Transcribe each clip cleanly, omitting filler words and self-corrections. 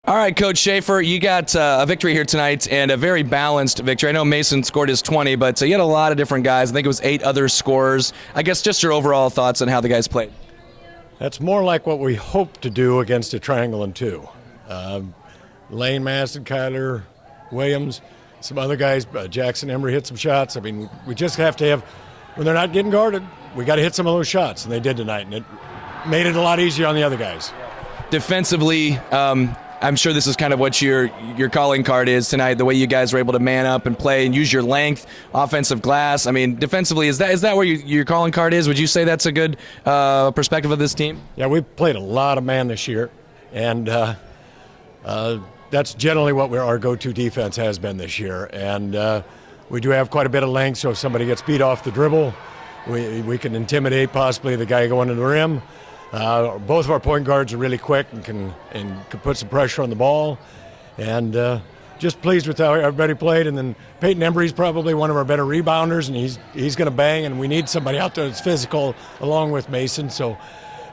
All right, Coach Schaefer, you got a victory here tonight and a very balanced victory. I know Mason scored his 20, but you had a lot of different guys. I think it was 8 other scorers. I guess just your overall thoughts on how the guys played. That's more like what we hope to do against a triangle and 2. Lane, Maston, Kyler, Williams, some other guys, Jackson, Emery hit some shots. I mean, we just have to have, when they're not getting guarded, we got to hit some of those shots, and they did tonight, and it made it a lot easier on the other guys. Defensively, I'm sure this is kind of what your calling card is tonight, the way you guys were able to man up and play and use your length, offensive glass. I mean, defensively, is that where your calling card is? Would you say that's a good perspective of this team? Yeah, we've played a lot of man this year, and that's generally what our go-to defense has been this year. And we do have quite a bit of length, so if somebody gets beat off the dribble, we can intimidate possibly the guy going to the rim. Both of our point guards are really quick and can put some pressure on the ball, and just pleased with how everybody played. And then Peyton Embry's probably one of our better rebounders, and he's going to bang. And we need somebody out there that's physical along with Mason. So,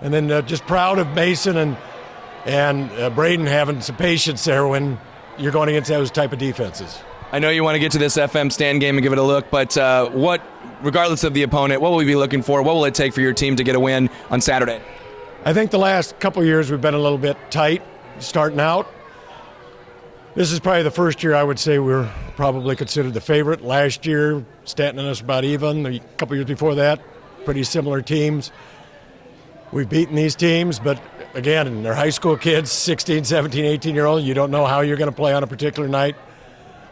and then just proud of Mason and Braden having some patience there when you're going against those type of defenses. I know you want to get to this FM stand game and give it a look, but regardless of the opponent, what will we be looking for? What will it take for your team to get a win on Saturday? I think the last couple of years we've been a little bit tight starting out. This is probably the first year I would say we're probably considered the favorite. Last year, Stanton and us about even. A couple years before that, pretty similar teams. We've beaten these teams, but again, they're high school kids, 16, 17, 18-year-old. You don't know how you're going to play on a particular night.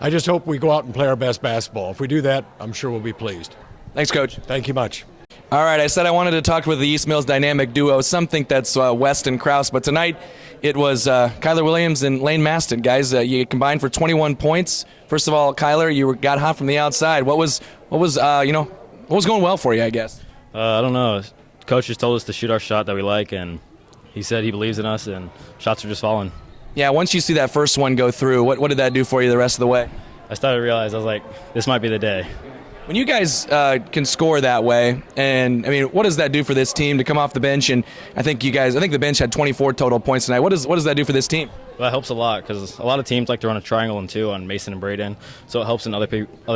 I just hope we go out and play our best basketball. If we do that, I'm sure we'll be pleased. Thanks, Coach. Thank you much. All right, I said I wanted to talk with the East Mills dynamic duo. Some think that's West and Krause, but tonight it was Kyler Williams and Lane Maston. Guys, you combined for 21 points. First of all, Kyler, you got hot from the outside. What was going well for you, I guess? I don't know. Coach just told us to shoot our shot that we like, and he said he believes in us, and shots are just falling. Yeah, once you see that first one go through, what did that do for you the rest of the way? I started to realize, I was like, this might be the day. When you guys can score that way, and I mean, what does that do for this team to come off the bench? And I think the bench had 24 total points tonight. What does that do for this team? Well, that helps a lot because a lot of teams like to run a triangle and 2 on Mason and Braden, so it helps when other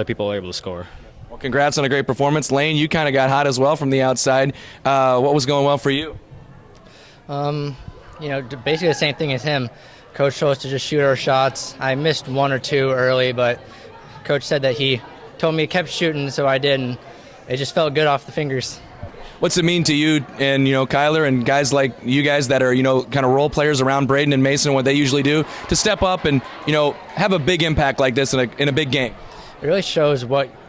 people are able to score. Well, congrats on a great performance. Lane, you kind of got hot as well from the outside. What was going well for you? Basically the same thing as him. Coach told us to just shoot our shots. I missed 1 or 2 early, but Coach said that he told me to keep shooting, so I did, and it just felt good off the fingers. What's it mean to you and Kyler and guys like you guys that are kind of role players around Braden and Mason, what they usually do, to step up and have a big impact like this in a big game? It really shows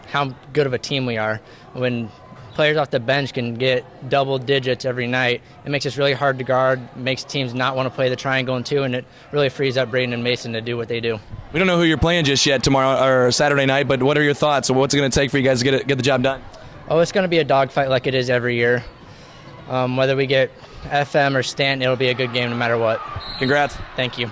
how good of a team we are. When players off the bench can get double digits every night, it makes us really hard to guard, makes teams not want to play the triangle and 2, and it really frees up Braden and Mason to do what they do. We don't know who you're playing just yet tomorrow or Saturday night, but what are your thoughts? What's it going to take for you guys to get the job done? Oh, it's going to be a dogfight like it is every year. Whether we get FM or Stanton, it'll be a good game no matter what. Congrats. Thank you.